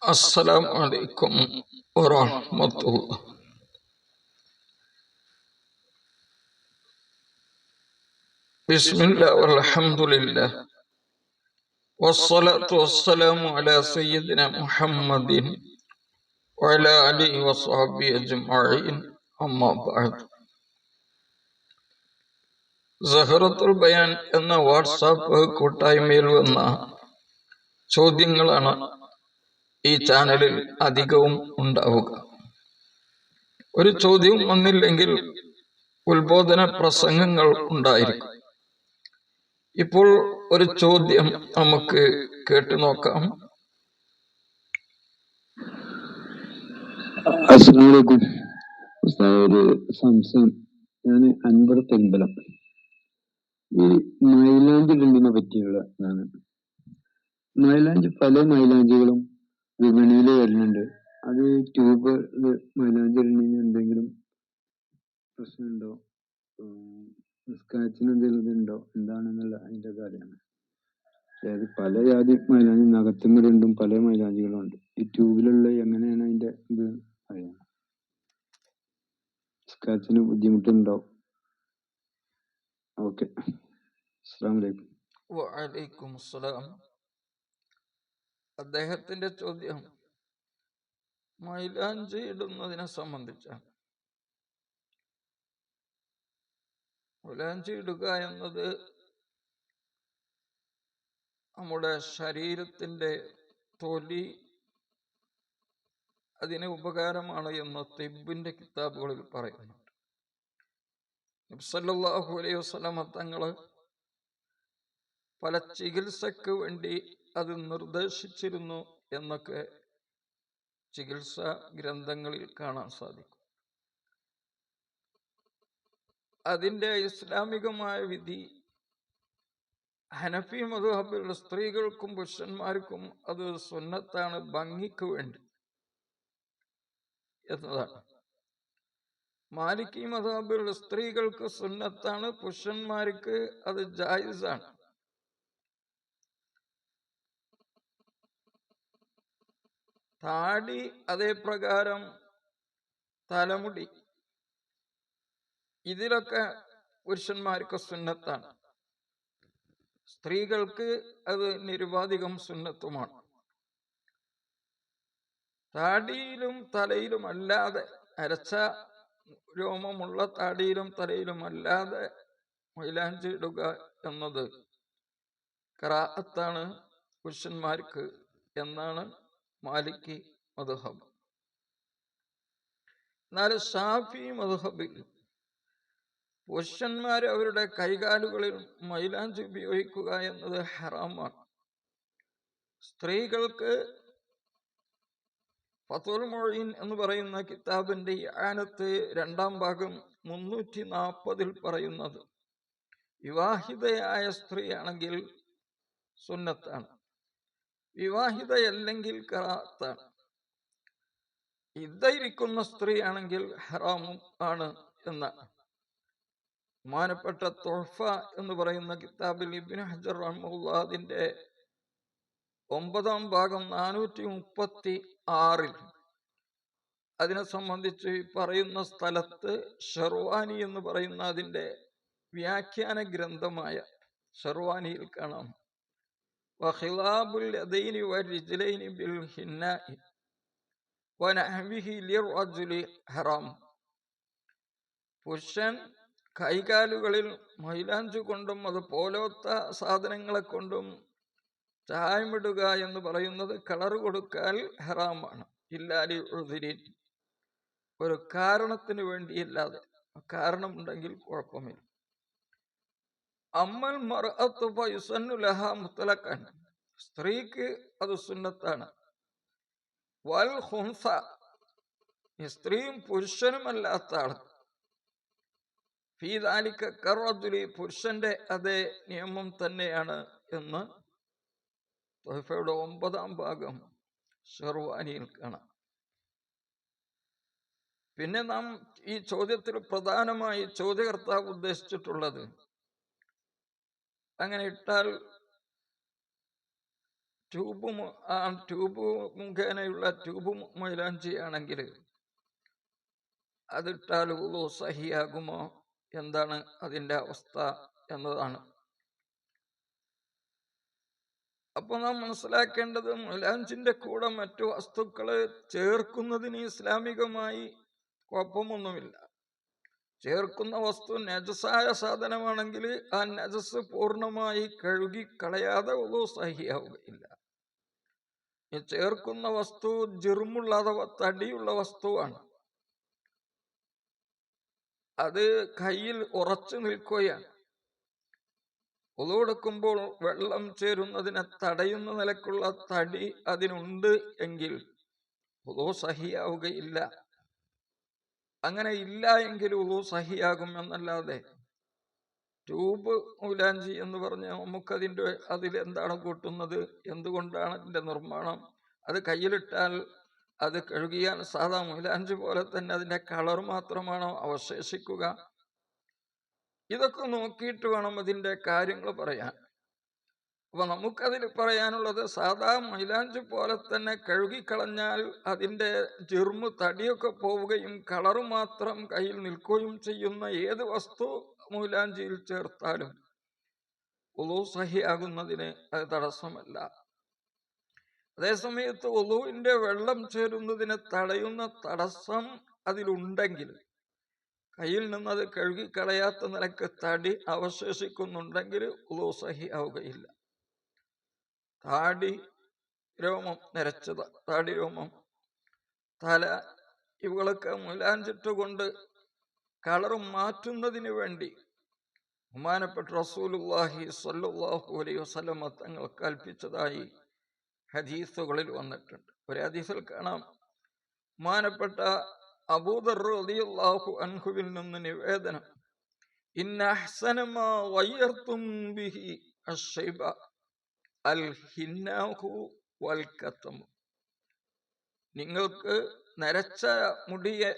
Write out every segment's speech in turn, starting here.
السلام عليكم ورحمة الله. بسم الله والحمد لله والصلاة والسلام على سيدنا محمد وعلى آله وصحبه أجمعين أما بعد. സഹറത്തുൽ ബയാൻ എന്ന വാട്സാപ്പ് കൂട്ടായ്മയിൽ വന്ന ചോദ്യങ്ങളാണ് ഈ ചാനലിൽ അധികവും ഉണ്ടാവുക. ഒരു ചോദ്യവും വന്നില്ലെങ്കിൽ ഉത്ബോധന പ്രസംഗങ്ങൾ ഉണ്ടായിരിക്കും. ഇപ്പോൾ ഒരു ചോദ്യം നമുക്ക് കേട്ടു നോക്കാം. അസ്സലാമലൈക്കും. ഒരു സംശയം. ഞാൻ അൻവർ തെമ്പലം. ഈ മൈലാഞ്ചി ഇടുന്നതിനെ പറ്റിയുള്ള ഇതാണ്. പല മൈലാഞ്ചികളും വിപണിയിൽ വരുന്നുണ്ട്. അത് ട്യൂബ് മൈലാഞ്ചി ഇടുന്നതിന് എന്തെങ്കിലും പ്രശ്നമുണ്ടോ? സ്ക്രാച്ചിന് എന്തെങ്കിലും ഇതുണ്ടോ? എന്താണെന്നുള്ള അതിൻ്റെ കാര്യമാണ്. അതായത് പല ജാതി മൈലാഞ്ചി നഖത്തുമ്മലുണ്ടും പല മൈലാഞ്ചികളും ഉണ്ട്. ഈ ട്യൂബിലുള്ള എങ്ങനെയാണ് അതിൻ്റെ ഇത് അറിയാം. സ്ക്രാച്ചിന് ബുദ്ധിമുട്ടുണ്ടോ? ഓക്കെ. അസ്സലാമലൈക്കും. വഅലൈക്കും അസ്സലാം. അദ്ദേഹത്തിന്റെ ചോദ്യം മൈലാഞ്ചി ഇടുന്നതിനെ സംബന്ധിച്ചാണ്. മൈലാഞ്ചി ഇടുക എന്നത് നമ്മുടെ ശരീരത്തിന്റെ തൊലി അതിന് ഉപകാരമാണ് എന്ന് തിബ്ബിന്റെ കിതാബുകളിൽ പറയുന്നുണ്ട്. നബി സല്ലല്ലാഹു അലൈഹി വസല്ലമ തങ്ങള് പല ചികിത്സക്ക് വേണ്ടി അത് നിർദ്ദേശിച്ചിരുന്നു എന്നൊക്കെ ചികിത്സാ ഗ്രന്ഥങ്ങളിൽ കാണാൻ സാധിക്കും. അതിന്റെ ഇസ്ലാമികമായ വിധി ഹനഫി മദ്ഹബിലുള്ള സ്ത്രീകൾക്കും പുരുഷന്മാർക്കും അത് സുന്നത്താണ്, ഭംഗിക്ക് വേണ്ടി എന്നതാണ്. മാലിക്കി മദ്ഹബിലുള്ള സ്ത്രീകൾക്ക് സുന്നത്താണ്, പുരുഷന്മാർക്ക് അത് ജായിസാണ്. താടി അതേ പ്രകാരം തലമുടി ഇതിലൊക്കെ പുരുഷന്മാർക്ക് സുന്നത്താണ്, സ്ത്രീകൾക്ക് അത് നിരുപാധികം സുന്നത്തുമാണ്. താടിയിലും തലയിലും അല്ലാതെ, അരച്ച രോമമുള്ള താടിയിലും തലയിലും അല്ലാതെ മൈലാഞ്ചി ഇടുക എന്നത് ഖറാഅത്താണ് പുരുഷന്മാർക്ക് എന്നാണ് മാലിക്കി മദ്ഹബ്. എന്നാൽ ഷാഫി മദ്ഹബിൽ പുരുഷന്മാർ അവരുടെ കൈകാലുകളിൽ മൈലാഞ്ചി ഉപയോഗിക്കുക എന്നത് ഹറാമാണ്. സ്ത്രീകൾക്ക് ഫത്വൽ മുഈൻ എന്ന് പറയുന്ന കിതാബിന്റെ ഇആനത്ത് 2-ാം ഭാഗം 340 പറയുന്നത് വിവാഹിതയായ സ്ത്രീയാണെങ്കിൽ സുന്നത്താണ്, വിവാഹിതയല്ലെങ്കിൽ ഖറാഅത്താണ്. ഇദ്ദയിരിക്കുന്ന സ്ത്രീയാണെങ്കിൽ ഹറാമും ആണ് എന്നാണ്. ബഹുമാനപ്പെട്ട തുഹ്ഫ എന്ന് പറയുന്ന കിതാബിൽ ഇബ്നു ഹജർ റഹിമഹുല്ലാഹ് അതിന്റെ 9-ാം ഭാഗം 436 അതിനെ സംബന്ധിച്ച് പറയുന്ന സ്ഥലത്ത് ഷർവാനി എന്ന് പറയുന്ന അതിന്റെ വ്യാഖ്യാന ഗ്രന്ഥമായ ഷർവാനിയിൽ കാണാം, വഖിലാബുൽ യദൈനി വരിജ്ലൈനി ബിൽ ഹിന്നാഇ വനഹ്വിഹി ലിർറജുലി ഹറാം. പുരുഷൻ കൈകാലുകളിൽ മൈലാഞ്ചി കൊണ്ടും അതുപോലത്തെ സാധനങ്ങളെ കൊണ്ടും ചായമിടുക എന്ന് പറയുന്നത് കളർ കൊടുക്കാൻ ഹറാമാണ്. ഇല്ലാലി ഉദ്രിൻ, ഒരു കാരണത്തിന് വേണ്ടിയില്ലാതെ. കാരണമുണ്ടെങ്കിൽ കുഴപ്പമില്ല. അമ്മൽ മർഅത്തു ഫയുസന്നു ലഹാ മുത്ലഖൻ, സ്ത്രീക്ക് അത് സുന്നത്താണ്. വൽ ഖുൻസ, സ്ത്രീയും പുരുഷനുമല്ലാത്ത ആൾ ഫീ ദാലിക കർറജുലി, പുരുഷന്റെ അതേ നിയമം തന്നെയാണ് എന്ന് തുഹഫയുടെ 9-ാം ഭാഗം ഷർവാനിയിൽ കാണാം. പിന്നെ നാം ഈ ചോദ്യത്തിൽ പ്രധാനമായി ചോദ്യകർത്താവ് ഉദ്ദേശിച്ചിട്ടുള്ളത് അങ്ങനെ ഇട്ടാൽ ട്യൂബ് മുഖേനയുള്ള ട്യൂബ് മൈലാഞ്ചിയാണെങ്കിൽ അതിട്ടാൽ ഉളു സഹിയാകുമോ? എന്താണ് അതിന്റെ അവസ്ഥ എന്നതാണ്. അപ്പൊ നാം മനസ്സിലാക്കേണ്ടത്, മൈലാഞ്ചിന്റെ കൂടെ മറ്റു വസ്തുക്കള് ചേർക്കുന്നതിന് ഇസ്ലാമികമായി കുഴപ്പമൊന്നുമില്ല. ചേർക്കുന്ന വസ്തു നജസായ സാധനമാണെങ്കിൽ ആ നജസ് പൂർണ്ണമായി കഴുകി കളയാതെ ഉളു സഹിയാവുകയില്ല. ഈ ചേർക്കുന്ന വസ്തു ജിർമുള്ള അഥവാ തടിയുള്ള വസ്തുവാണ്. അത് കയ്യിൽ ഉറച്ചു നിൽക്കുകയാണ്. ഉളു എടുക്കുമ്പോൾ വെള്ളം ചേരുന്നതിനെ തടയുന്ന നിലക്കുള്ള തടി അതിനുണ്ട് എങ്കിൽ ഉളു സഹിയാവുകയില്ല. അങ്ങനെ ഇല്ല എങ്കിൽ ഉളു സഹിയാകും എന്നല്ലാതെ ട്യൂബ് മൈലാഞ്ചി എന്ന് പറഞ്ഞാൽ അതിലെന്താണ് കൂട്ടുന്നത്? എന്തുകൊണ്ടാണ് അതിന്റെ നിർമ്മാണം? അത് കയ്യിലിട്ടാൽ അത് കഴുകിയാൽ സാധാ മൈലാഞ്ചി പോലെ തന്നെ അതിന്റെ കളർ മാത്രമാണോ അവശേഷിക്കുക? ഇതൊക്കെ നോക്കിയിട്ട് വേണം അതിന്റെ കാര്യങ്ങൾ പറയാൻ. അപ്പൊ നമുക്കതിൽ പറയാനുള്ളത്, സാധാ മൈലാഞ്ചി പോലെ തന്നെ കഴുകിക്കളഞ്ഞാൽ അതിന്റെ ജിർമ് തടിയൊക്കെ പോവുകയും കളറ് മാത്രം കയ്യിൽ നിൽക്കുകയും ചെയ്യുന്ന ഏത് വസ്തു മൈലാഞ്ചിയിൽ ചേർത്താലും ഉളു സഹിയാകുന്നതിന് അത് തടസ്സമല്ല. അതേസമയത്ത് ഉളുവിന്റെ വെള്ളം ചേരുന്നതിനെ തടയുന്ന തടസ്സം അതിലുണ്ടെങ്കിൽ, കയ്യിൽ നിന്നത് കഴുകിക്കളയാത്ത നിലക്ക് തടി അവശേഷിക്കുന്നുണ്ടെങ്കിൽ ഉളു സഹിയാവുകയില്ല. താടി രോമം, നരച്ചത് താടി രോമം, തല, ഇവകളൊക്കെ മൈലാഞ്ചിട്ട് കൊണ്ട് കളർ മാറ്റുന്നതിന് വേണ്ടി ബഹുമാനപ്പെട്ട റസൂലുള്ളാഹി സ്വല്ലല്ലാഹു അലൈഹി വസല്ലം തങ്ങൾ കൽപ്പിച്ചതായി ഹദീസുകളിൽ വന്നിട്ടുണ്ട്. ഒരു ഹദീസിൽ കാണാം, ബഹുമാനപ്പെട്ട അബൂദർ റളിയല്ലാഹു അൻഹുവിൽ നിന്ന് നിവേദനം, ഇന്ന അഹ്സന മാ ഗയ്യർതും ബിഹി അശ്ശൈബ അൽ ഹിന്നാഹു വൽ കതം. നിങ്ങൾക്ക് നരച്ച മുടിയെ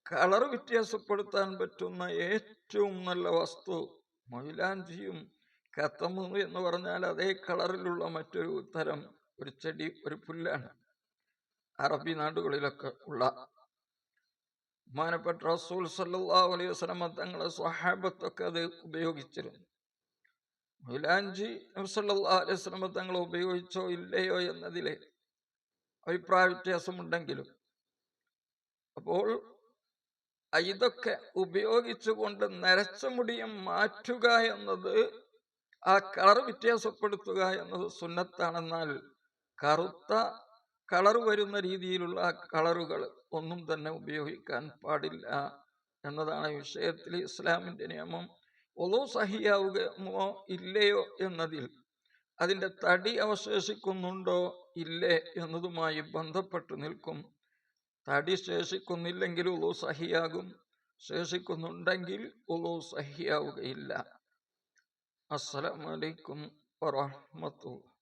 കളർ വ്യത്യാസപ്പെടുത്താൻ പറ്റുന്ന ഏറ്റവും നല്ല വസ്തു മൈലാഞ്ചിയും കത്തമു എന്ന് പറഞ്ഞാൽ അതേ കളറിലുള്ള മറ്റൊരു തരം ഒരു ചെടി, ഒരു പുല്ലാണ്. അറബി നാടുകളിലൊക്കെ ഉള്ള. ബഹുമാനപ്പെട്ട റസൂൽ സല്ലല്ലാഹു അലൈഹി വസല്ലം തങ്ങളെ സ്വഹാബത്തൊക്കെ അത് ഉപയോഗിച്ചിരുന്നു. മൈലാഞ്ചി നബി സല്ലല്ലാഹു അലൈഹി വസല്ലം തങ്ങൾ ഉപയോഗിച്ചോ ഇല്ലയോ എന്നതിലെ അഭിപ്രായ വ്യത്യാസമുണ്ടെങ്കിലും, അപ്പോൾ ഇതൊക്കെ ഉപയോഗിച്ചുകൊണ്ട് നരച്ച മുടിയെ മാറ്റുക എന്നത്, ആ കളർ വ്യത്യാസപ്പെടുത്തുക എന്നത് സുന്നത്താണെന്നാൽ കറുത്ത കളർ വരുന്ന രീതിയിലുള്ള കളറുകൾ ഒന്നും തന്നെ ഉപയോഗിക്കാൻ പാടില്ല എന്നതാണ് വിഷയത്തിൽ ഇസ്ലാമിന്റെ നിയമം. ഉളു സഹിയാവുകയോ ഇല്ലയോ എന്നതിൽ അതിന്റെ തടി അവശേഷിക്കുന്നുണ്ടോ ഇല്ലേ എന്നതുമായി ബന്ധപ്പെട്ട് നിൽക്കും. തടി ശേഷിക്കുന്നില്ലെങ്കിൽ ഉളു സഹിയാകും, ശേഷിക്കുന്നുണ്ടെങ്കിൽ ഉളു സഹിയാവുകയില്ല. അസ്സലാമു അലൈക്കും വറഹ്മത്തുള്ളാഹി.